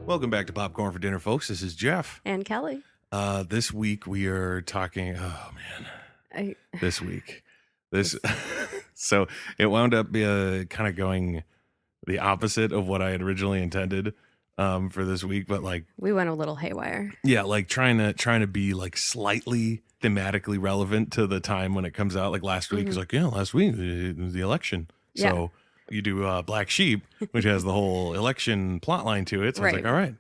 Welcome back to Popcorn for Dinner, folks. This is Jeff. And Kelly. This week we are talking. Oh man, this week, so it wound up kind of going the opposite of what I had originally intended for this week. But like we went a little haywire. Yeah, like trying to be like slightly thematically relevant to the time when it comes out. Like last week is like, yeah, last week it was the election, so. You do Black Sheep, which has the whole election plot line to it. So it's like, all right.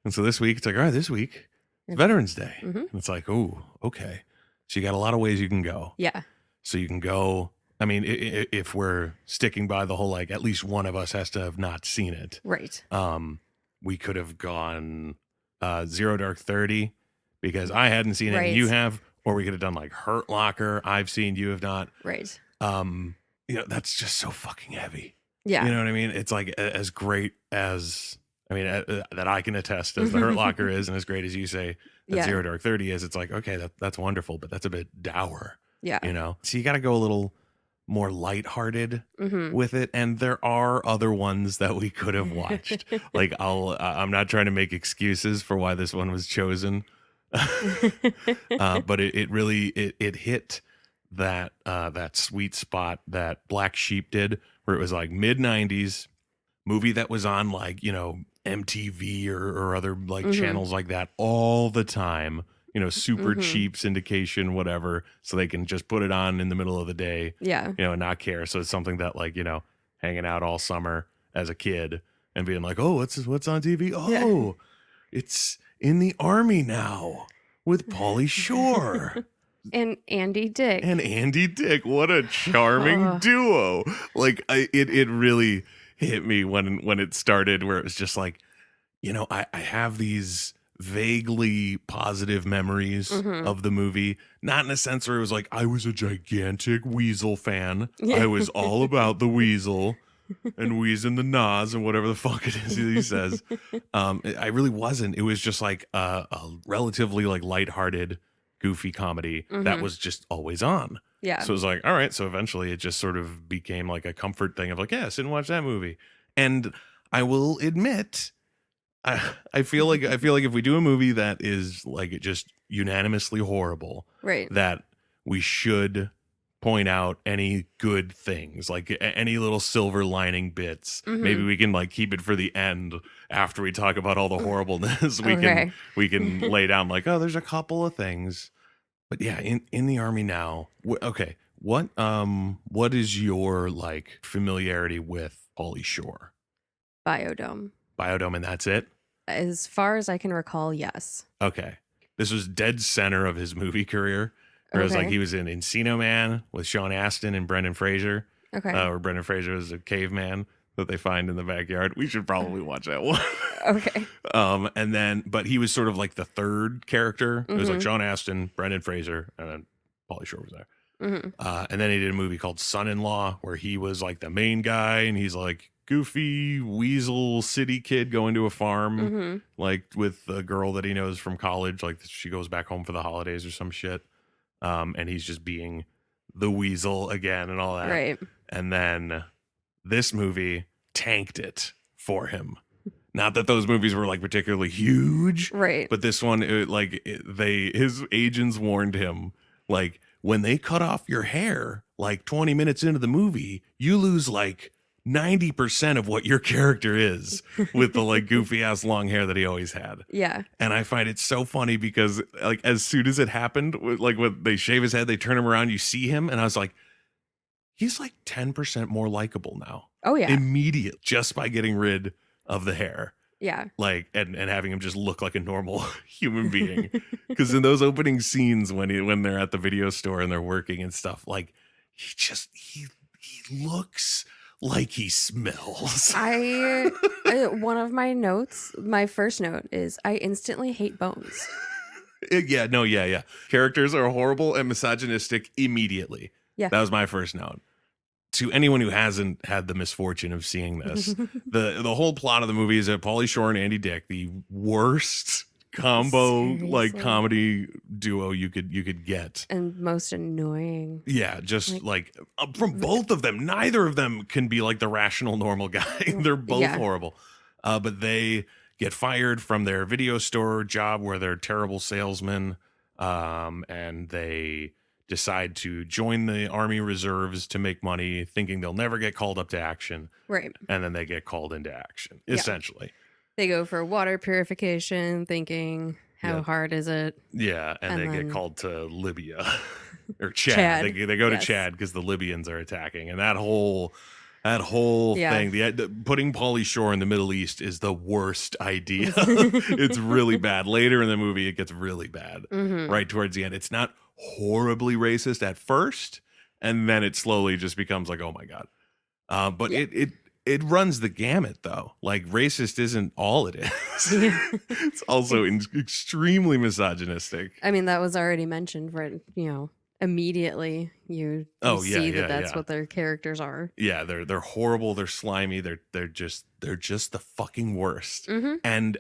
And so this week, it's like, all right, this week it's Veterans Day. And it's like, oh, okay. So you got a lot of ways you can go. Yeah. So you can go, I mean, if we're sticking by the whole, like, at least one of us has to have not seen it. Right. We could have gone Zero Dark 30 because I hadn't seen it and you have. Or we could have done like Hurt Locker. I've seen, you have not. Right. You know, that's just so fucking heavy. Yeah. You know what I mean? It's like as great as, I mean, that I can attest as the Hurt Locker is, and as great as you say that Zero Dark 30 is, it's like, okay, that's wonderful, but that's a bit dour. Yeah. You know? So you got to go a little more lighthearted with it. And there are other ones that we could have watched. Like, I'm not trying to make excuses for why this one was chosen. But it really hit that sweet spot that Black Sheep did, where it was like mid-90s movie that was on like, you know, MTV or other like channels like that all the time, you know, super cheap syndication, whatever, so they can just put it on in the middle of the day, you know, and not care. So it's something that, like, you know, hanging out all summer as a kid and being like, oh, what's on TV? Oh, it's In the Army Now with Pauly Shore. And Andy Dick. What a charming duo. Like, it really hit me when it started, where it was just like, you know, I have these vaguely positive memories of the movie. Not in a sense where it was like, I was a gigantic Weasel fan. I was all about the Weasel and wheezing the Nas and whatever the fuck it is he says. I really wasn't. It was just like a relatively like lighthearted, goofy comedy that was just always on. Yeah. So it was like, all right. So eventually it just sort of became like a comfort thing of like, yeah, sit and watch that movie. And I will admit, I feel like if we do a movie that is like just unanimously horrible, right, that we should point out any good things, like any little silver lining bits. Maybe we can like keep it for the end after we talk about all the horribleness. We can lay down like, oh, there's a couple of things. But yeah, in the Army Now. Okay, what is your like familiarity with Pauly Shore? Biodome, and that's it? As far as I can recall, yes. Okay. This was dead center of his movie career. Where it was like he was in Encino Man with Sean Astin and Brendan Fraser. Okay. Where Brendan Fraser is a caveman that they find in the backyard. We should probably watch that one. Okay. And then, but he was sort of like the third character. It was like Sean Astin, Brendan Fraser, and then Pauly Shore was there. And then he did a movie called Son-in-Law, where he was like the main guy, and he's like goofy weasel city kid going to a farm, like with a girl that he knows from college. Like she goes back home for the holidays or some shit. And he's just being the weasel again and all that. Right. And then this movie tanked it for him. Not that those movies were like particularly huge. Right. But this one, his agents warned him, like, when they cut off your hair, like 20 minutes into the movie, you lose like 90% of what your character is with the like goofy ass long hair that he always had. Yeah. And I find it so funny because like as soon as it happened, like when they shave his head, they turn him around, you see him. And I was like, he's like 10% more likable now. Oh yeah. Immediate, just by getting rid of the hair. Yeah. Like, and having him just look like a normal human being. Because in those opening scenes when they're at the video store and they're working and stuff, like he looks like he smells. One of my notes, my first note is I instantly hate bones. Yeah. Characters are horrible and misogynistic immediately. Yeah. That was my first note. To anyone who hasn't had the misfortune of seeing this, the whole plot of the movie is that Pauly Shore and Andy Dick, the worst combo like comedy duo you could get, and most annoying. Yeah, just like from both of them, neither of them can be like the rational normal guy. They're both horrible. But they get fired from their video store job where they're terrible salesmen, and they decide to join the Army Reserves to make money, thinking they'll never get called up to action. Right. And then they get called into action, Yeah. essentially. They go for water purification, thinking, how hard is it? Yeah, and they then get called to Libya or Chad. They go to Chad because the Libyans are attacking, and that whole thing, putting Pauly Shore in the Middle East is the worst idea. It's really bad. Later in the movie, it gets really bad. Right towards the end, it's not horribly racist at first, and then it slowly just becomes like, oh my god. But it runs the gamut, though. Like, racist isn't all it is. It's also extremely misogynistic. I mean, that was already mentioned, right? Immediately you see that's what their characters are. Yeah, they're horrible. They're slimy. They're just the fucking worst. And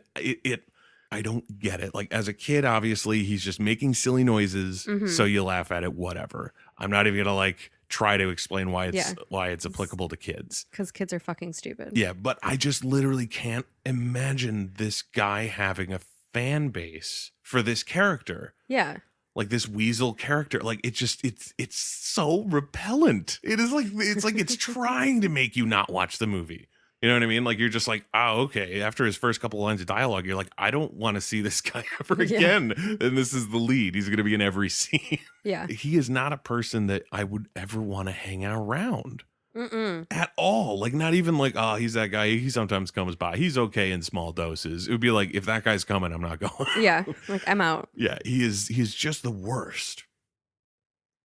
I don't get it. Like, as a kid, obviously, he's just making silly noises, so you laugh at it. Whatever. I'm not even gonna like try to explain why it's applicable to kids, because kids are fucking stupid. Yeah, but I just literally can't imagine this guy having a fan base for this character. Yeah. Like, this weasel character, like, it's so repellent. It's trying to make you not watch the movie. You know what I mean? Like, you're just like, oh, okay. After his first couple lines of dialogue, you're like, I don't want to see this guy ever again. And this is the lead. He's going to be in every scene. Yeah. He is not a person that I would ever want to hang out around. At all. Like, not even like, oh, he's that guy. He sometimes comes by. He's okay in small doses. It would be like, if that guy's coming, I'm not going. Yeah. Like, I'm out. Yeah. He's just the worst.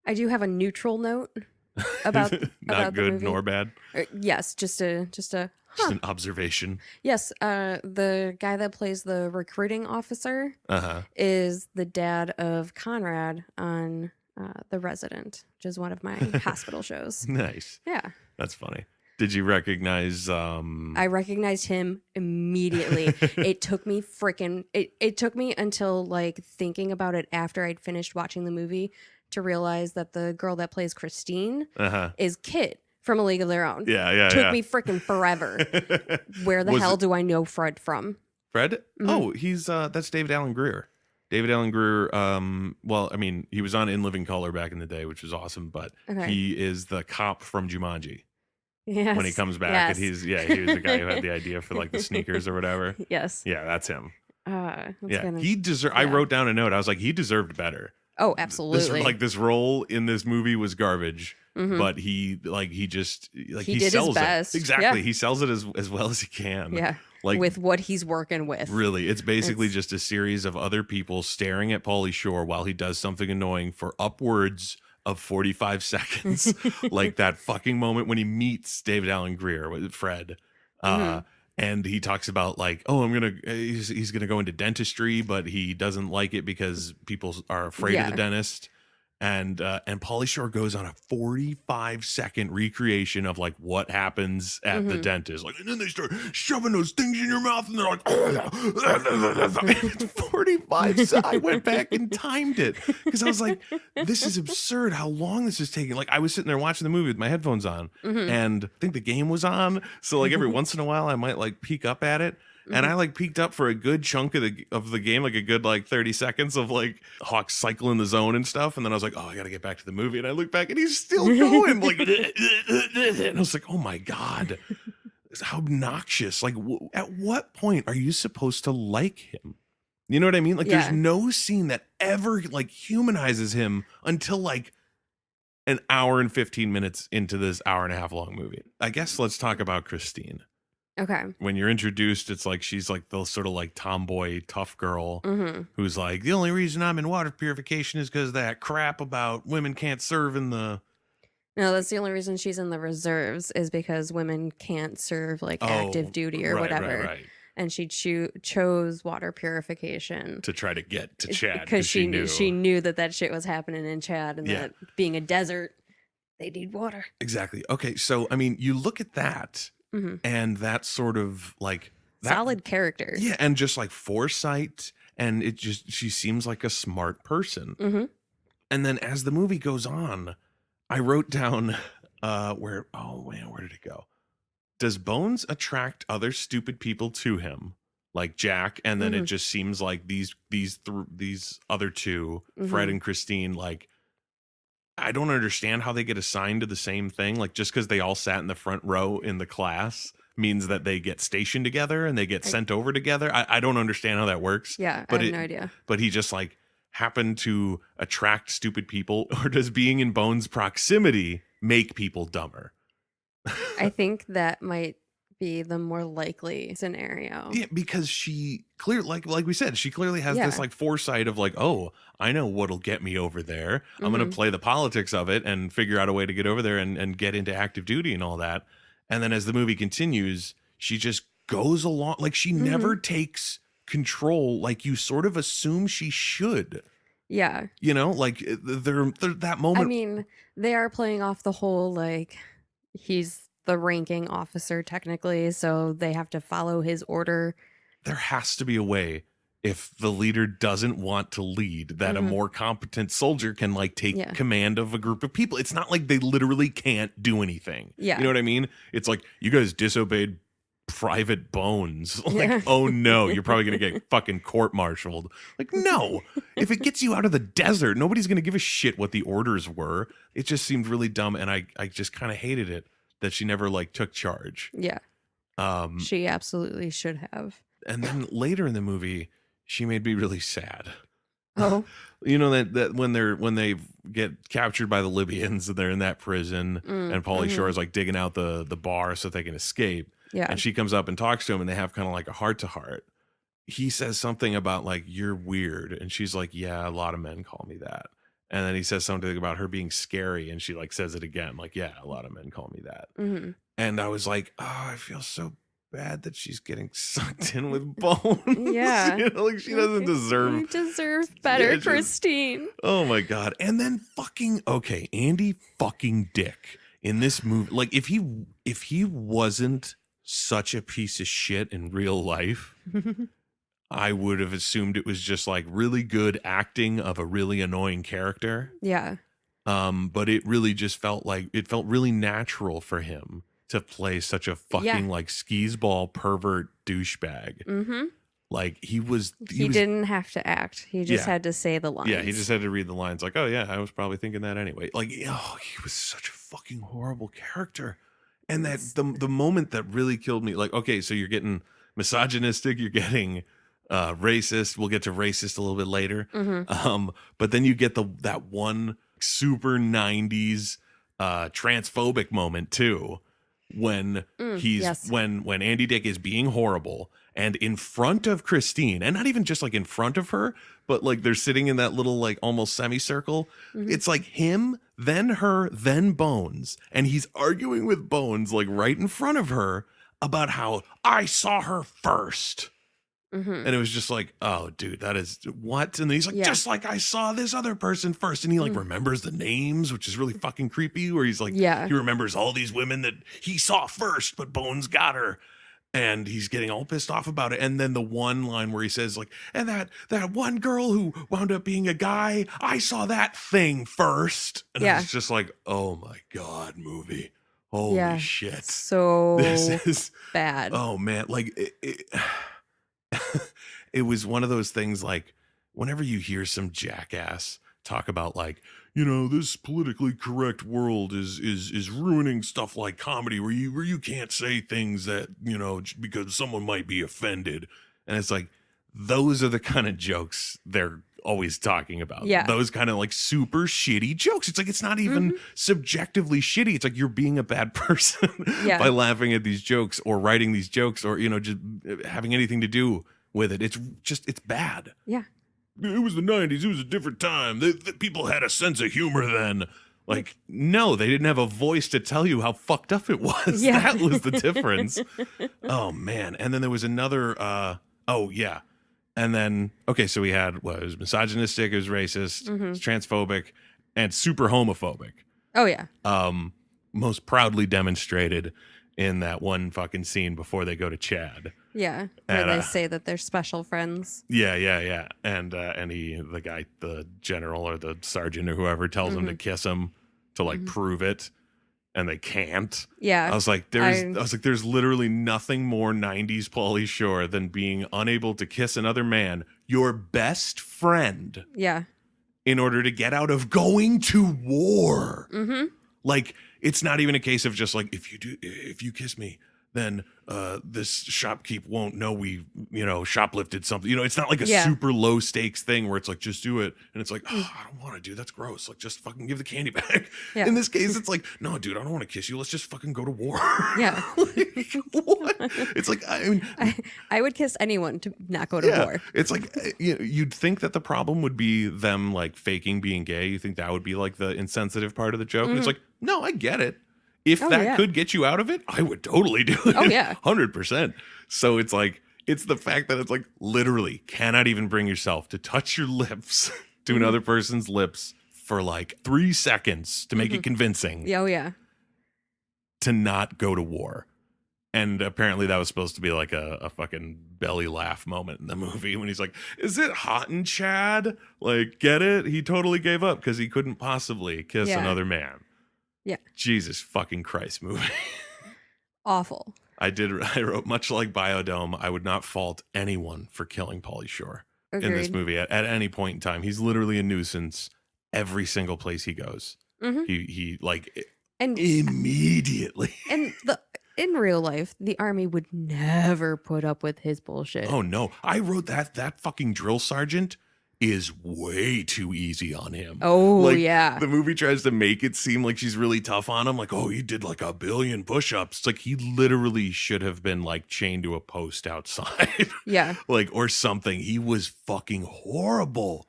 I do have a neutral note about not good the movie. Nor bad. Yes. Just an observation. Yes, the guy that plays the recruiting officer is the dad of Conrad on The Resident, which is one of my hospital shows. Nice. Yeah. That's funny. Did you recognize I recognized him immediately. It took me it took me until like thinking about it after I'd finished watching the movie to realize that the girl that plays Christine is Kit from A League of Their Own. Yeah. Took me freaking forever. Where the hell do I know Fred from? Fred? Oh, he's that's David Alan Grier. David Alan Grier, well, I mean, he was on In Living Color back in the day, which was awesome, but he is the cop from Jumanji. Yes. When he comes back, and he was the guy who had the idea for like the sneakers or whatever. Yes. Yeah, that's him. He deserved. I wrote down a note. I was like, he deserved better. Oh, absolutely. This role in this movie was garbage, but he did sells his best. It. Exactly. He sells it as well as he can. Yeah. Like, with what he's working with. Really, it's basically just a series of other people staring at Pauly Shore while he does something annoying for upwards of 45 seconds. Like that fucking moment when he meets David Alan Grier with Fred. And he talks about like, oh, he's gonna go into dentistry, but he doesn't like it because people are afraid of the dentist. And Pauly Shore goes on a 45-second recreation of like what happens at the dentist. Like, and then they start shoving those things in your mouth, and they're like, it's 45 seconds. I went back and timed it because I was like, this is absurd how long this is taking. Like, I was sitting there watching the movie with my headphones on, and I think the game was on. So like every once in a while, I might like peek up at it. And I like peeked up for a good chunk of the game, like a good like 30 seconds of like Hawk cycling the zone and stuff. And then I was like, oh, I got to get back to the movie. And I look back and he's still going like, and I was like, oh my God, how obnoxious. Like, at what point are you supposed to like him? You know what I mean? Like, there's no scene that ever like humanizes him until like an hour and 15 minutes into this hour and a half long movie. I guess let's talk about Christine. Okay. When you're introduced, it's like she's like the sort of like tomboy tough girl who's like, the only reason I'm in water purification is because that crap about women can't serve in the. No, that's the only reason she's in the reserves is because women can't serve like active duty or whatever. Right. And she chose water purification to try to get to Chad because she knew that shit was happening in Chad and that being a desert, they need water. Exactly. Okay, so I mean, you look at that. And that's sort of like solid character. Yeah. And just like foresight. And she seems like a smart person. And then as the movie goes on, I wrote down where did it go? Does Bones attract other stupid people to him like Jack, and then it just seems like these other two, Fred and Christine, like I don't understand how they get assigned to the same thing. Like just because they all sat in the front row in the class means that they get stationed together and they get sent over together. I don't understand how that works. Yeah, but I have no idea. But he just like happened to attract stupid people, or does being in Bones' proximity make people dumber? I think that might be the more likely scenario. Yeah, because she like we said, she clearly has this like foresight of like, oh, I know what'll get me over there. I'm gonna play the politics of it and figure out a way to get over there and get into active duty and all that. And then as the movie continues, she just goes along, like she never takes control, like you sort of assume she should. Yeah. You know, like they're that moment. I mean, they are playing off the whole like he's the ranking officer technically, so they have to follow his order. There has to be a way, if the leader doesn't want to lead, that a more competent soldier can like take command of a group of people. It's not like they literally can't do anything. Yeah. You know what I mean? It's like, you guys disobeyed Private Bones. Like, oh no, you're probably going to get fucking court-martialed. Like, no. If it gets you out of the desert, nobody's going to give a shit what the orders were. It just seemed really dumb, and I just kind of hated it that she never like took charge. Yeah. She absolutely should have. And then later in the movie, she made me really sad. Oh. You know that when they get captured by the Libyans and they're in that prison, and Pauly Shore is like digging out the bar so they can escape. Yeah. And she comes up and talks to him, and they have kind of like a heart to heart. He says something about like, you're weird, and she's like, yeah, a lot of men call me that. And then he says something about her being scary, and she like says it again, like, yeah, a lot of men call me that. And I was like, oh, I feel so bad that she's getting sucked in with Bones. Yeah. You know, like she doesn't deserve. You deserve better, Christine. Oh my God. And then Andy fucking Dick in this movie. Like if he wasn't such a piece of shit in real life, I would have assumed it was just like really good acting of a really annoying character. Yeah. But it really just felt really natural for him to play such a fucking like skis-ball pervert douchebag. Like he didn't have to act. He just had to say the lines. Yeah, he just had to read the lines like, oh yeah, I was probably thinking that anyway. Like, oh, he was such a fucking horrible character. And that the moment that really killed me, like, okay, so you're getting misogynistic, you're getting racist. We'll get to racist a little bit later. But then you get that one super 90s transphobic moment too, when when Andy Dick is being horrible and in front of Christine, and not even just like in front of her, but like they're sitting in that little like almost semicircle. It's like him, then her, then Bones, and he's arguing with Bones like right in front of her about how I saw her first. And it was just like, oh, dude, that is what? And then he's like, just like I saw this other person first. And he like remembers the names, which is really fucking creepy, where he's like, he remembers all these women that he saw first, but Bones got her. And he's getting all pissed off about it. And then the one line where he says like, and that one girl who wound up being a guy, I saw that thing first. And it's just like, oh my God, movie. Holy shit. So this is bad. Oh man. Like it was one of those things like whenever you hear some jackass talk about like, you know, this politically correct world is ruining stuff like comedy where you can't say things that, you know, because someone might be offended. And it's like, those are the kind of jokes they're always talking about. Yeah. Those kind of like super shitty jokes. It's like, it's not even subjectively shitty. It's like you're being a bad person by laughing at these jokes or writing these jokes or, you know, just having anything to do with it. It's bad. Yeah. It was the 90s. It was a different time. The people had a sense of humor then. Like, no, they didn't have a voice to tell you how fucked up it was. Yeah. That was the difference. Oh, man. And then there was another, And then, okay, so we had, it was misogynistic, it was racist, it was transphobic, and super homophobic. Oh, yeah. Most proudly demonstrated in that one fucking scene before they go to Chad. Yeah, where they say that they're special friends. Yeah. And the general or the sergeant or whoever tells him to kiss him to like prove it. and they can't. Yeah. I was like, there's literally nothing more 90s Pauly Shore than being unable to kiss another man, your best friend, Yeah. in order to get out of going to war. Mm-hmm. Like, it's not even a case of just like, if you kiss me, then this shopkeep won't know we, shoplifted something. It's not like a super low stakes thing where it's like, just do it. And it's like, oh, I don't want to do. That's gross. Like, just fucking give the candy back. Yeah. In this case, it's like, no, dude, I don't want to kiss you. Let's just fucking go to war. Yeah. Like, what? It's like, I mean, I would kiss anyone to not go to war. It's like, you'd think that the problem would be them like faking being gay. You think that would be like the insensitive part of the joke. And it's like, no, I get it. If that could get you out of it, I would totally do it. Oh, yeah. 100%. So it's like, it's the fact that it's like literally cannot even bring yourself to touch your lips to another person's lips for like 3 seconds to make it convincing. Oh, yeah. To not go to war. And apparently that was supposed to be like a fucking belly laugh moment in the movie when he's like, is it hot in Chad? Like, get it? He totally gave up because he couldn't possibly kiss another man. Yeah. Jesus fucking Christ movie. Awful. I wrote, much like Biodome, I would not fault anyone for killing Pauly Shore in this movie at any point in time. He's literally a nuisance every single place he goes. Mm-hmm. He like and immediately. And in real life, the army would never put up with his bullshit. Oh no. I wrote that fucking drill sergeant is way too easy on him. Oh, like, yeah. The movie tries to make it seem like she's really tough on him. Like, oh, he did like 1 billion push-ups. It's like he literally should have been like chained to a post outside. Yeah. Like, or something. He was fucking horrible.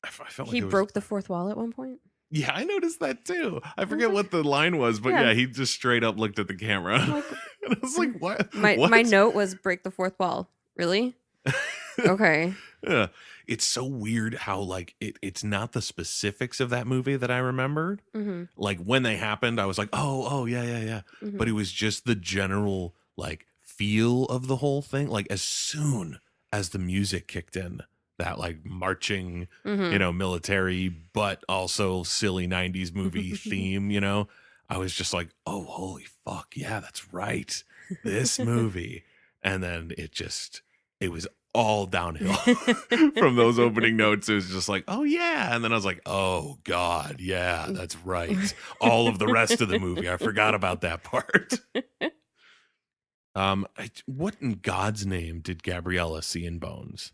I felt like he broke the fourth wall at one point. Yeah, I noticed that too. I forget what the line was, but yeah, he just straight up looked at the camera. Like, and I was like, what? My note was break the fourth wall. Really? Okay. Yeah. It's so weird how like it's not the specifics of that movie that I remembered. Mm-hmm. Like when they happened, I was like, oh yeah. Mm-hmm. But it was just the general like feel of the whole thing. Like as soon as the music kicked in, that like marching, military, but also silly 90s movie theme, I was just like, oh, holy fuck. Yeah, that's right. This movie. And then it was all downhill from those opening notes. It was just like, oh yeah. And then I was like, oh God, yeah, that's right. All of the rest of the movie. I forgot about that part. What in God's name did Gabriella see in Bones?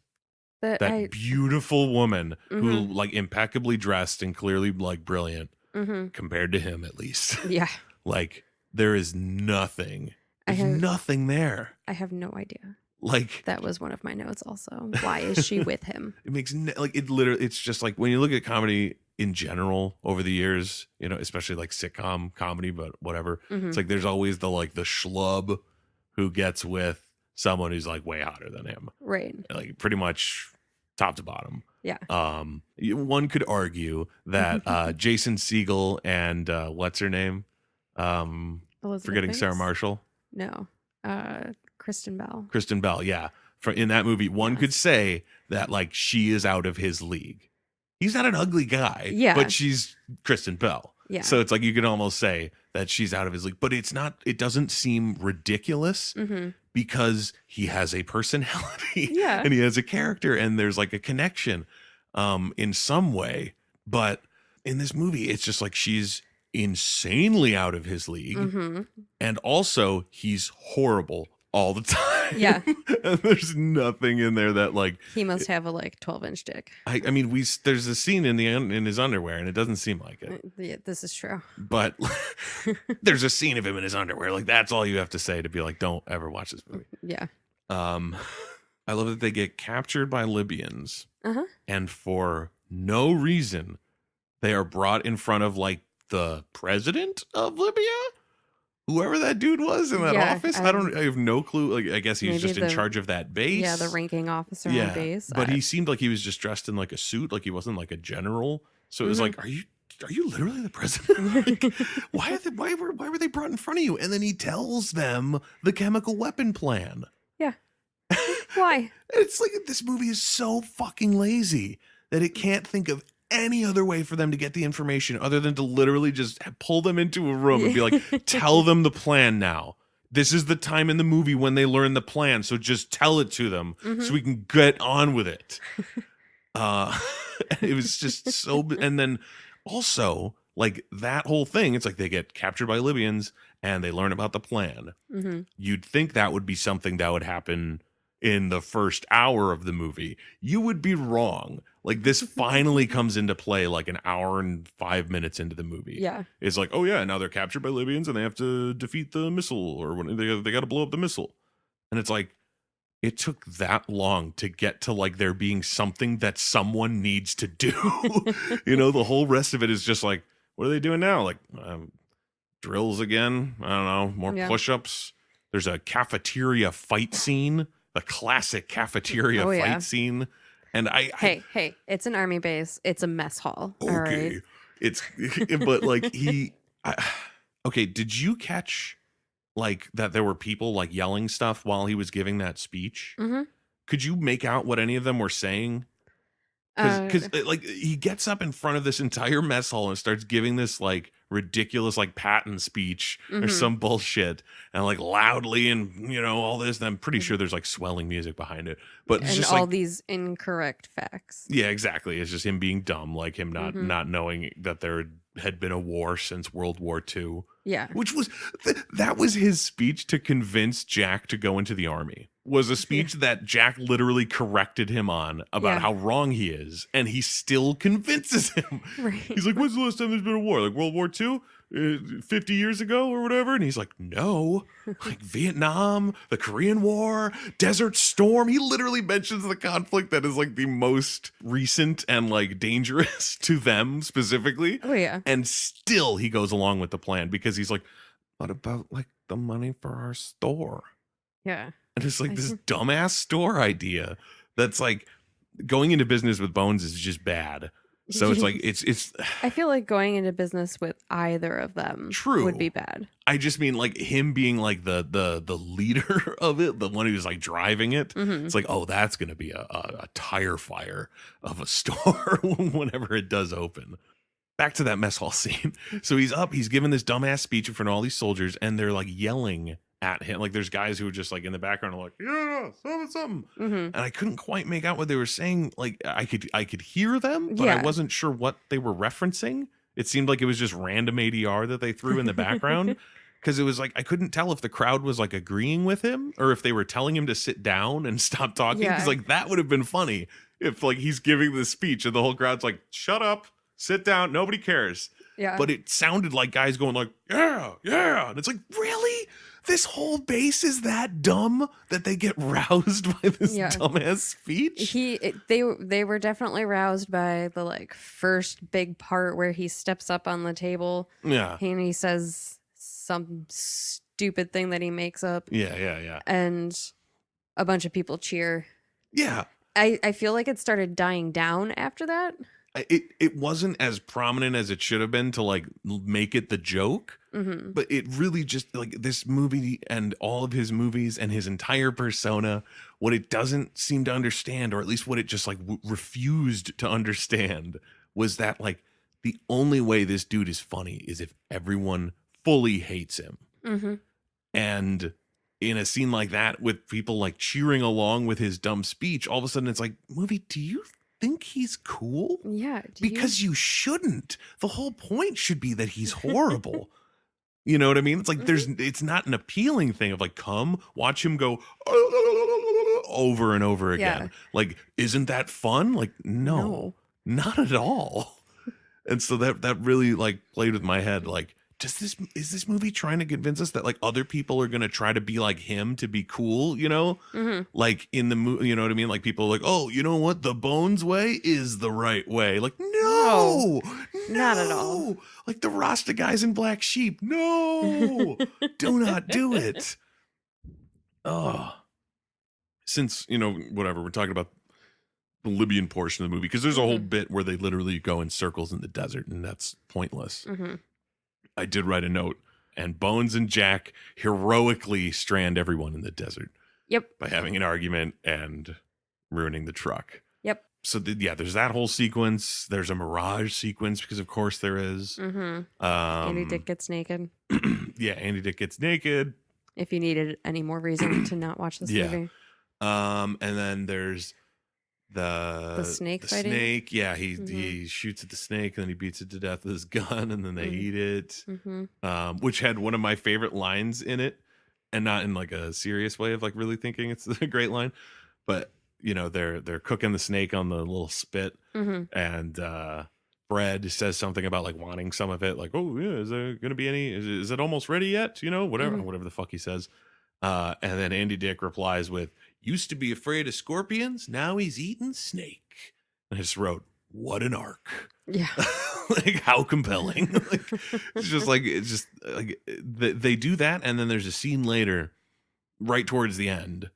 That beautiful woman who like impeccably dressed and clearly like brilliant compared to him, at least. Yeah. Like there is nothing. There's nothing there. I have no idea. Like that was one of my notes also. Why is she with him? It makes it's just like when you look at comedy in general over the years, especially like sitcom comedy, but whatever. It's like there's always the schlub who gets with someone who's like way hotter than him. Right. Like pretty much top to bottom. Yeah. One could argue that Jason Segel and what's her name? Forgetting Sarah Marshall. No. Kristen Bell. Kristen Bell, yeah. In that movie, one could say that like she is out of his league. He's not an ugly guy, but she's Kristen Bell. Yeah. So it's like you can almost say that she's out of his league, but it's not. It doesn't seem ridiculous because he has a personality, and he has a character, and there's like a connection, in some way. But in this movie, it's just like she's insanely out of his league, and also he's horrible all the time. Yeah. And there's nothing in there that like he must have a 12-inch dick. I mean there's a scene in his underwear and it doesn't seem like it. Yeah, this is true. But there's a scene of him in his underwear. Like that's all you have to say to be like, don't ever watch this movie. Yeah. I love that they get captured by Libyans and for no reason they are brought in front of like the president of Libya. Whoever that dude was in that office, I have no clue. Like, I guess he was just in charge of that base. Yeah, the ranking officer on base. But he seemed like he was just dressed in like a suit, like he wasn't like a general. So it was like, are you literally the president? Like, why were they brought in front of you? And then he tells them the chemical weapon plan. Yeah. Why? It's like this movie is so fucking lazy that it can't think of any other way for them to get the information other than to literally just pull them into a room and be like, tell them the plan now. This is the time in the movie when they learn the plan, so just tell it to them so we can get on with it. It was just so, and then also like that whole thing, it's like they get captured by Libyans and they learn about the plan. You'd think that would be something that would happen in the first hour of the movie. You would be wrong. Like this finally comes into play like an hour and 5 minutes into the movie. Yeah. It's like, oh yeah, now they're captured by Libyans and they have to defeat the missile, or when they got to blow up the missile. And it's like, it took that long to get to like there being something that someone needs to do. The whole rest of it is just like, what are they doing now? Like drills again? I don't know. More push-ups. There's a cafeteria fight scene, the classic cafeteria fight scene. And hey, it's an army base. It's a mess hall. Okay. All right. It's, but like okay. Did you catch like that there were people like yelling stuff while he was giving that speech? Could you make out what any of them were saying? Because like he gets up in front of this entire mess hall and starts giving this like ridiculous like patent speech or some bullshit, and like loudly and all this. And I'm pretty sure there's like swelling music behind it, but it's and just all like, these incorrect facts. Yeah, exactly. It's just him being dumb, like him not knowing that there had been a war since World War II. Yeah, which was that was his speech to convince Jack to go into the army. Was a speech that Jack literally corrected him on about how wrong he is, and he still convinces him. Right. He's like, when's the last time there's been a war? Like World War II? 50 years ago or whatever? And he's like, no. Like Vietnam, the Korean War, Desert Storm. He literally mentions the conflict that is like the most recent and like dangerous to them specifically. Oh, yeah. And still he goes along with the plan because he's like, what about like the money for our store? Yeah. And it's like this dumbass store idea that's like going into business with Bones is just bad. So it's like it's I feel like going into business with either of them would be bad. I just mean like him being like the leader of it, the one who's like driving it. It's like, oh, that's gonna be a tire fire of a store whenever it does open. Back to that mess hall scene. So he's giving this dumbass speech in front of all these soldiers, and they're like yelling at him. Like there's guys who are just like in the background are like, yeah, something. And I couldn't quite make out what they were saying. Like I could hear them, but I wasn't sure what they were referencing. It seemed like it was just random ADR that they threw in the background. Because it was like I couldn't tell if the crowd was like agreeing with him or if they were telling him to sit down and stop talking. Because like that would have been funny if like he's giving the speech and the whole crowd's like, shut up, sit down, nobody cares. Yeah. But it sounded like guys going like, yeah. And it's like, really? This whole base is that dumb that they get roused by this dumbass speech? They were definitely roused by the like first big part where he steps up on the table. Yeah. And he says some stupid thing that he makes up. Yeah. And a bunch of people cheer. Yeah. I feel like it started dying down after that. It wasn't as prominent as it should have been to like make it the joke, but it really just like this movie and all of his movies and his entire persona, what it doesn't seem to understand, or at least what it just like refused to understand, was that like the only way this dude is funny is if everyone fully hates him. And in a scene like that with people like cheering along with his dumb speech, all of a sudden it's like, movie, do you think he's cool? Yeah. Because you shouldn't. The whole point should be that he's horrible. You know what I mean? It's like it's not an appealing thing of like, come watch him go over and over again. Yeah. Like, isn't that fun? Like, no, not at all. And so that really like played with my head. Like, is this movie trying to convince us that like other people are going to try to be like him to be cool, like in the movie, you know what I mean? Like people are like, oh, you know what? The Bones way is the right way. Like, no, not at all. Like the Rasta guys in Black Sheep. No, do not do it. Oh, since, whatever, we're talking about the Libyan portion of the movie, because there's a whole bit where they literally go in circles in the desert and that's pointless. I did write a note, and Bones and Jack heroically strand everyone in the desert. Yep. By having an argument and ruining the truck. Yep. there's that whole sequence. There's a mirage sequence because of course there is. Andy Dick gets naked. Yeah, Andy Dick gets naked. If you needed any more reason to not watch this movie. And then there's the snake fighting. Snake, yeah, he shoots at the snake and then he beats it to death with his gun and then they eat it. Which had one of my favorite lines in it, and not in like a serious way of like really thinking it's a great line, but you know they're cooking the snake on the little spit, and Fred says something about like wanting some of it, like, oh yeah, is there gonna be any? Is it almost ready yet? You know, whatever the fuck he says. And then Andy Dick replies with, "Used to be afraid of scorpions, now he's eating snake." And I just wrote, "What an arc!" Yeah, like how compelling. Like, it's just like they do that, and then there's a scene later, right towards the end,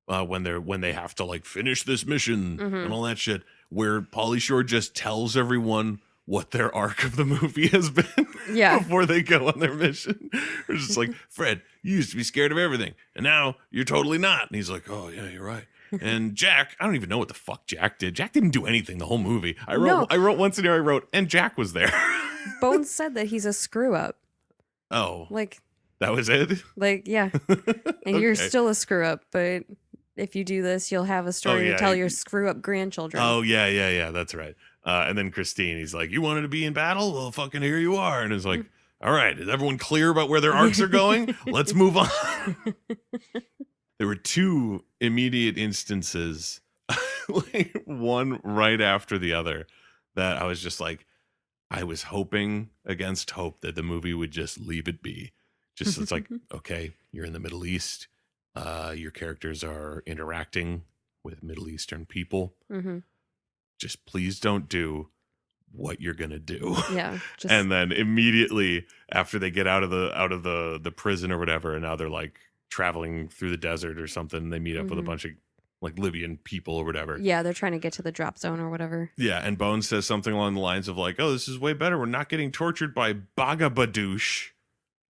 when they have to like finish this mission and all that shit, where Pauly Shore just tells everyone what their arc of the movie has been before they go on their mission. It's just like, Fred, you used to be scared of everything, and now you're totally not. And he's like, oh yeah, you're right. And Jack, I don't even know what the fuck Jack did. Jack didn't do anything the whole movie. I wrote one scenario, and Jack was there. Bones said that he's a screw up. Oh, like that was it. Like yeah, and you're still a screw up, but if you do this, you'll have a story to tell your screw up grandchildren. Oh yeah, that's right. And then Christine, he's like, you wanted to be in battle? Well, fucking here you are. And it's like, all right, is everyone clear about where their arcs are going? Let's move on. There were two immediate instances, like one right after the other, that I was just like, I was hoping against hope that the movie would just leave it be. Just it's like, okay, you're in the Middle East. Your characters are interacting with Middle Eastern people. Just please don't do what you're gonna do. Yeah. And then immediately after they get out of the prison or whatever, and now they're like traveling through the desert or something, they meet up with a bunch of like Libyan people or whatever. Yeah, they're trying to get to the drop zone or whatever. Yeah, and Bones says something along the lines of like, oh, this is way better. We're not getting tortured by Bagabadoosh.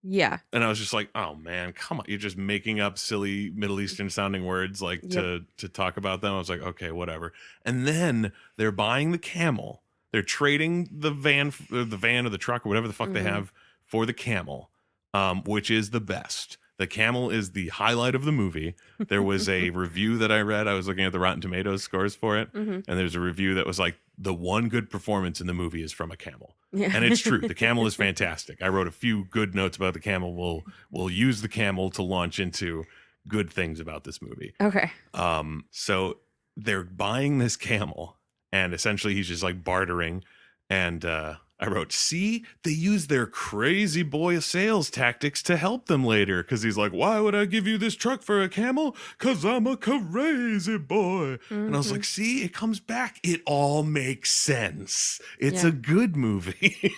Yeah. And I was just like, oh man, come on. You're just making up silly Middle Eastern sounding words like to talk about them. I was like, okay, whatever. And then they're buying the camel. They're trading the van or the truck or whatever the fuck they have for the camel, which is the best. The camel is the highlight of the movie. There was a review that I read. I was looking at the Rotten Tomatoes scores for it. And there's a review that was like, the one good performance in the movie is from a camel. Yeah. And it's true. The camel is fantastic. I wrote a few good notes about the camel. We'll use the camel to launch into good things about this movie. Okay. So they're buying this camel, and essentially he's just like bartering. And I wrote, see, they use their crazy boy sales tactics to help them later. Because he's like, why would I give you this truck for a camel? Because I'm a crazy boy. And I was like, see, it comes back. It all makes sense. It's a good movie.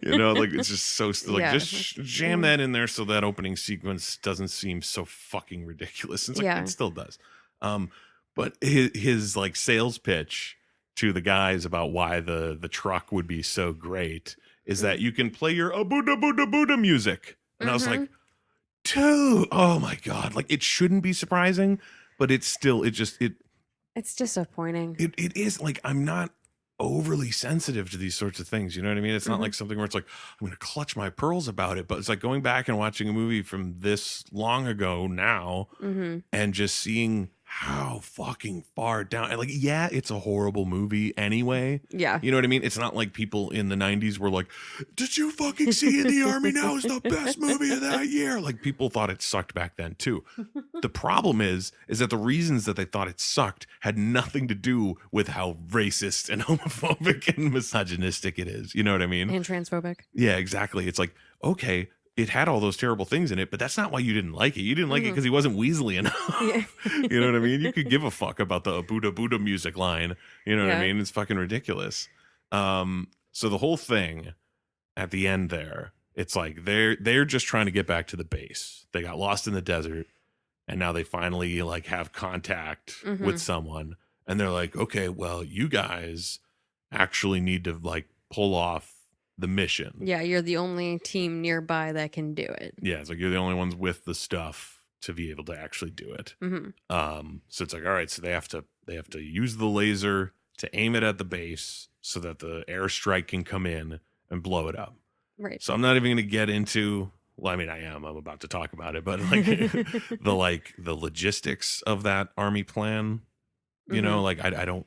You know, like it's just so like just jam that in there so that opening sequence doesn't seem so fucking ridiculous. It's like it still does. But his like sales pitch to the guys about why the truck would be so great is that you can play your Buddha Buddha Buddha music. And I was like, dude, oh my God. Like it shouldn't be surprising, but it's still, it's disappointing. It is like, I'm not overly sensitive to these sorts of things. You know what I mean? It's not like something where it's like, I'm going to clutch my pearls about it, but it's like going back and watching a movie from this long ago now and just seeing how fucking far down, and like, yeah, it's a horrible movie anyway. Yeah. You know what I mean? It's not like people in the 90s were like, did you fucking see In the Army Now is the best movie of that year? Like people thought it sucked back then too. The problem is that the reasons that they thought it sucked had nothing to do with how racist and homophobic and misogynistic it is. You know what I mean? And transphobic. Yeah, exactly. It's like, okay, it had all those terrible things in it, but that's not why you didn't like it. You didn't like it because he wasn't weaselly enough. Yeah. You know what I mean? You could give a fuck about the Buddha Buddha music line. You know what I mean? It's fucking ridiculous. So the whole thing at the end there, it's like they're just trying to get back to the base. They got lost in the desert, and now they finally like have contact with someone, and they're like, okay, well, you guys actually need to like pull off the mission. Yeah, you're the only team nearby that can do it. Yeah, it's like you're the only ones with the stuff to be able to actually do it. So it's like, all right, so they have to They have to use the laser to aim it at the base so that the airstrike can come in and blow it up. Right. So I'm not even going to get into. Well, I mean, I'm about to talk about it, but like the logistics of that army plan. You know, like I don't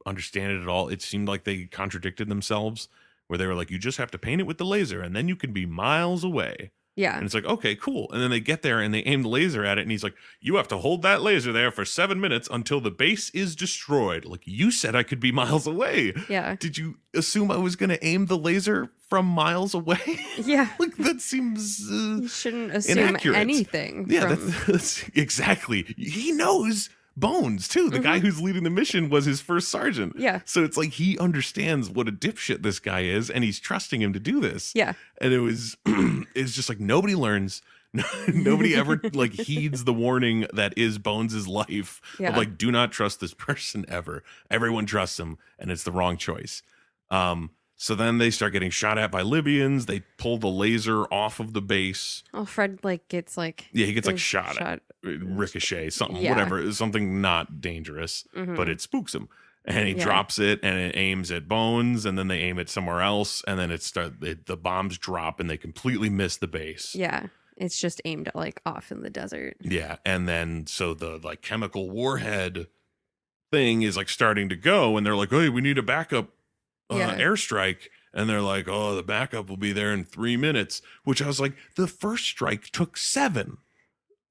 understand it at all. It seemed like they contradicted themselves, where they were like, you just have to paint it with the laser, and then you can be miles away. Yeah. And it's like, okay, cool. And then they get there and they aim the laser at it. And he's like, you have to hold that laser there for 7 minutes until the base is destroyed. Like, you said I could be miles away. Yeah. Did you assume I was going to aim the laser from miles away? Yeah. Like, that seems you shouldn't assume inaccurate. anything. Yeah, that's exactly. He knows Bones, too. The guy who's leading the mission was his first sergeant. Yeah. So it's like he understands what a dipshit this guy is, and he's trusting him to do this. Yeah. And it's just like nobody learns. Nobody ever like heeds the warning that is Bones's life. Yeah. Of like, do not trust this person ever. Everyone trusts him, and it's the wrong choice. So then they start getting shot at by Libyans. They pull the laser off of the base. Oh, Fred gets like he gets like shot at, ricochet, something, whatever, something not dangerous, but it spooks him. And he drops it, and it aims at Bones, and then they aim it somewhere else, and then the bombs drop, and they completely miss the base. Yeah, it's just aimed like off in the desert. Yeah, and then so the like chemical warhead thing is like starting to go, and they're like, "Hey, we need a backup airstrike." And they're like, "Oh, the backup will be there in 3 minutes." Which I was like, the first strike took 7.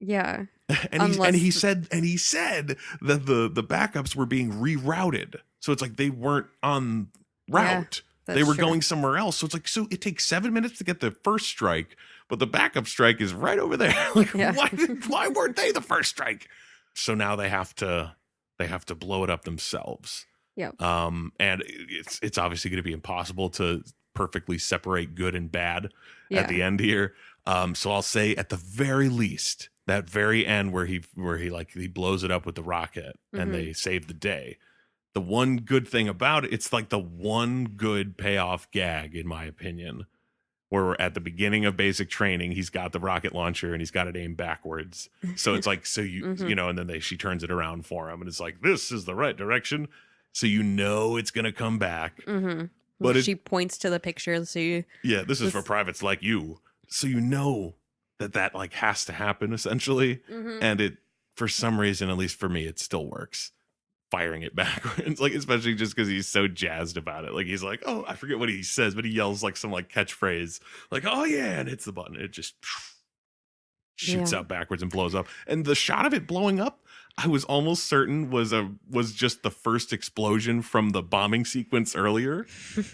Yeah. And he said that the backups were being rerouted. So it's like they weren't on route. They were going somewhere else. So it's like, so it takes 7 minutes to get the first strike, but the backup strike is right over there. Like, why weren't they the first strike? So now they have to blow it up themselves. Yeah. And it's obviously going to be impossible to perfectly separate good and bad at the end here. So I'll say at the very least, that very end where he blows it up with the rocket and they save the day. The one good thing about it, it's like the one good payoff gag, in my opinion, where we're at the beginning of basic training, he's got the rocket launcher and he's got it aimed backwards. So it's like, so you know, and then she turns it around for him and it's like, this is the right direction. So you know it's going to come back. But she points to the picture. So this is for privates like you. So you know that like has to happen essentially. And it, for some reason, at least for me, it still works. Firing it backwards, like, especially just because he's so jazzed about it. Like, he's like, oh, I forget what he says, but he yells like some like catchphrase, like, oh yeah, and hits the button. It just shoots out backwards and blows up. And the shot of it blowing up, I was almost certain was just the first explosion from the bombing sequence earlier.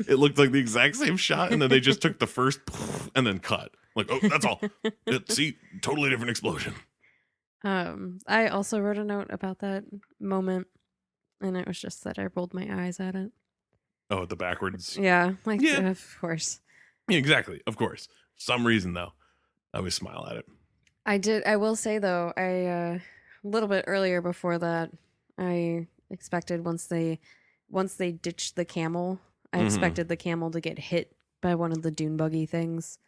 It looked like the exact same shot, and then they just took the first and then cut. Like, oh, that's all. See, totally different explosion. I also wrote a note about that moment. And it was just that I rolled my eyes at it. Oh, the backwards? Yeah. Like, of course. Yeah, exactly. Of course. Some reason, though, I always smile at it. I did. I will say, though, a little bit earlier before that, I expected once they ditched the camel, I expected the camel to get hit by one of the dune buggy things.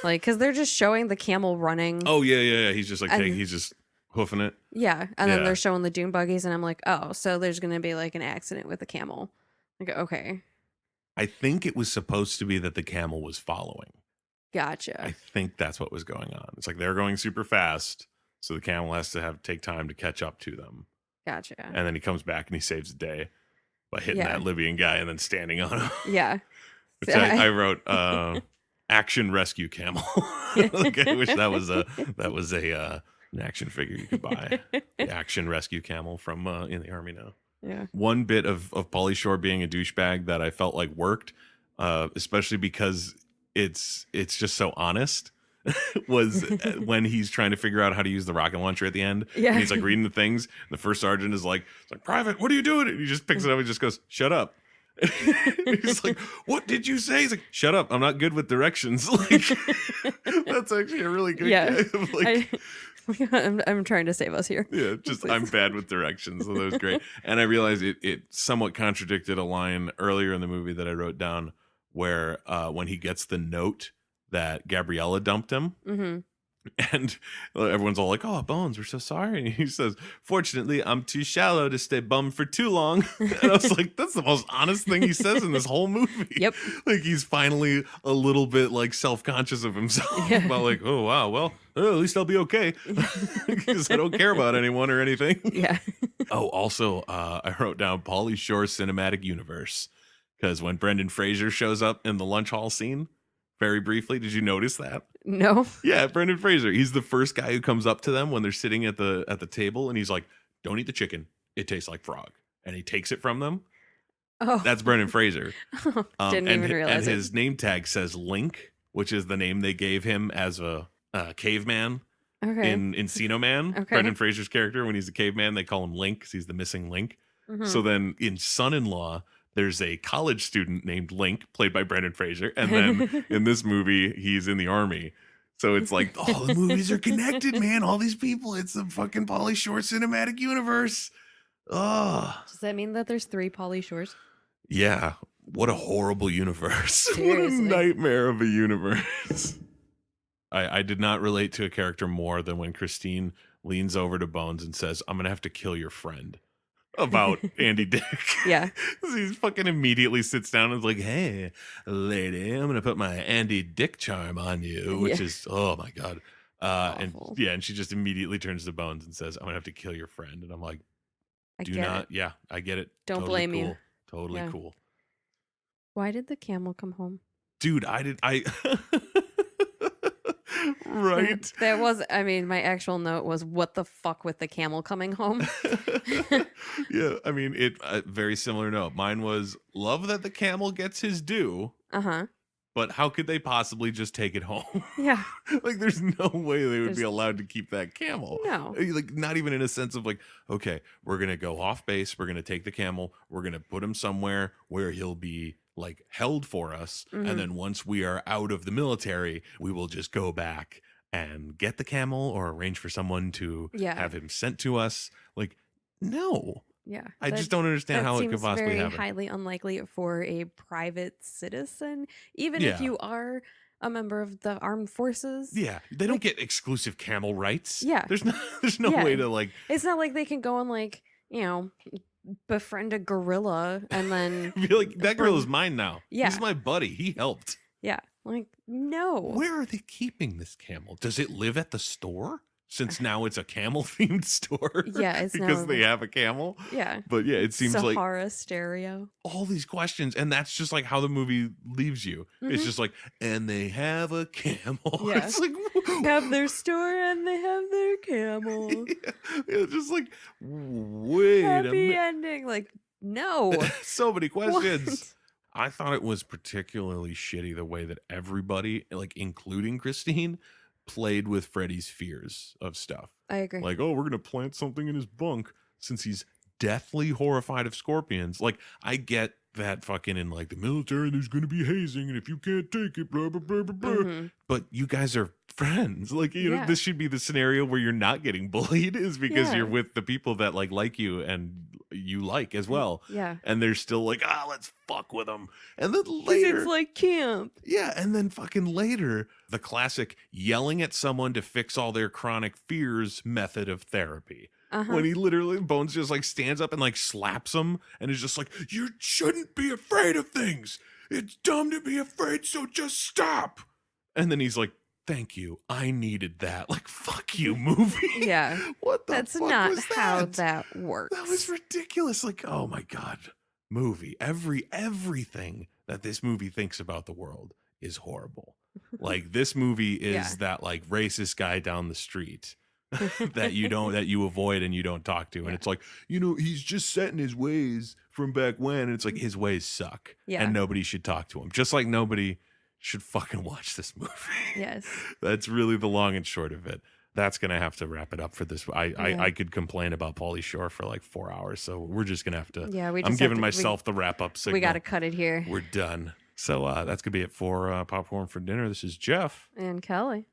Like, because they're just showing the camel running. Oh, yeah. He's just like, he's just hoofing it. Yeah, and then they're showing the dune buggies, and I'm like, oh, so there's gonna be like an accident with the camel. Like, okay. I think it was supposed to be that the camel was following. Gotcha. I think that's what was going on. It's like they're going super fast, so the camel has to take time to catch up to them. Gotcha. And then he comes back and he saves the day by hitting that Libyan guy and then standing on him. Yeah. Which I wrote action rescue camel. Like, I wish that was an action figure you could buy. The action rescue camel from in the army now. Yeah. One bit of Pauly Shore being a douchebag that I felt like worked, especially because it's just so honest, was when he's trying to figure out how to use the rocket launcher at the end. Yeah. And he's like reading the things. And the first sergeant is like, Private, what are you doing? And he just picks it up and just goes, shut up. He's like, what did you say? He's like, shut up, I'm not good with directions. Like, that's actually a really good game. Like, I'm trying to save us here. Yeah, just please. I'm bad with directions. So that was great. And I realized it somewhat contradicted a line earlier in the movie that I wrote down where when he gets the note that Gabriella dumped him, And everyone's all like, "Oh, Bones, we're so sorry." And he says, "Fortunately, I'm too shallow to stay bummed for too long." And I was like, that's the most honest thing he says in this whole movie. Yep. Like he's finally a little bit like self-conscious of himself Yeah. about like, "Oh wow, well, at least I'll be okay." Because I don't care about anyone or anything. Yeah. Oh, also, I wrote down Pauly Shore cinematic universe. Because when Brendan Fraser shows up in the lunch hall scene, very briefly, did you notice that? No. Yeah, Brendan Fraser. He's the first guy who comes up to them when they're sitting at the table, and he's like, "Don't eat the chicken; it tastes like frog." And he takes it from them. Oh. That's Brendan Fraser. Didn't even realize and it. his name tag says Link, which is the name they gave him as a caveman Okay. in Encino Man. Okay. Brendan Fraser's character, when he's a caveman, they call him Link because he's the missing link. Mhm. So then in Son-in-Law, there's a college student named Link, played by Brendan Fraser. And then in this movie, he's in the army. So it's like, all the movies are connected, man. All these people. It's the fucking Pauly Shore cinematic universe. Oh. Does that mean that there's 3 Pauly Shores? Yeah. What a horrible universe. What a Seriously. nightmare of a universe. I did not relate to a character more than when Christine leans over to Bones and says, "I'm going to have to kill your friend." About Andy Dick. Yeah. He fucking immediately sits down and is like, "Hey, lady, I'm gonna put my Andy Dick charm on you," which is, oh my god. Awful. And she just immediately turns to Bones and says, "I'm gonna have to kill your friend." And I'm like, I do get not, it. yeah, I get it. Don't Totally blame cool. you. Totally Yeah. cool. Why did the camel come home? Dude, I right. That was, I mean, my actual note was, what the fuck with the camel coming home? Yeah, I mean, it very similar note. Mine was, love that the camel gets his due, Uh-huh. but how could they possibly just take it home? Yeah. Like, there's no way they would be There's- allowed to keep that camel. No. Like, not even in a sense of like, okay, we're gonna go off base, we're gonna take the camel, we're gonna put him somewhere where he'll be like held for us, Mhm. and then once we are out of the military, we will just go back and get the camel or arrange for someone to Yeah. have him sent to us. Like, no. Yeah. I just don't understand how it could seems possibly very happen. highly unlikely for a private citizen, even if Yeah. you are a member of the armed forces. Yeah, they don't get exclusive camel rights. Yeah. There's no Yeah. way to like. It's not like they can go and like, you know, befriend a gorilla and then Be like, that girl is mine now. Yeah. He's my buddy. He helped. yeah, like no. Where are they keeping this camel? Does it live at the store? Since now it's a camel themed store. Yeah, it's because now- they have a camel. Yeah. But yeah, it seems like Sahara stereo. all these questions, and that's just like how the movie leaves you. It's Mhm. just like, and they have a camel. Yeah. It's like, Have their store and they have their camel. yeah, it's just like, wait a Happy minute. ending. Like, no. So many questions. What? I thought it was particularly shitty the way that everybody, like including Christine, played with Freddy's fears of stuff. I agree. Like, oh, we're gonna plant something in his bunk since he's deathly horrified of scorpions. Like, I get that fucking in like the military, there's gonna be hazing, and if you can't take it, blah blah blah blah blah. Mhm. But you guys are friends. Like, you know, Yeah. this should be the scenario where you're not getting bullied, is because Yeah. you're with the people that like you and you like as well. Yeah. And they're still like, let's fuck with them. And then 'Cause later, it's like camp. yeah, and then fucking later, the classic yelling at someone to fix all their chronic fears method of therapy. Uh-huh. When he literally, Bones just like stands up and like slaps him and is just like, you shouldn't be afraid of things. It's dumb to be afraid, so just stop. And then he's like, thank you. I needed that. Like, fuck you, movie. Yeah. What the That's fuck not was how that? that works. That was ridiculous. Like, oh my God. Movie. Everything that this movie thinks about the world is horrible. Like, this movie is Yeah. that like racist guy down the street that you avoid and you don't talk to. And Yeah. it's like, you know, he's just set in his ways from back when. And it's like, his ways suck. Yeah. And nobody should talk to him. Just like nobody should fucking watch this movie. Yes. That's really the long and short of it. That's gonna have to wrap it up for this. Yeah. I could complain about Pauly Shore for like 4 hours, so we're just gonna have to. Yeah, we I'm just giving have to, myself the wrap up signal. We got to cut it here. We're done. So that's gonna be it for popcorn for dinner. This is Jeff. And Kelly.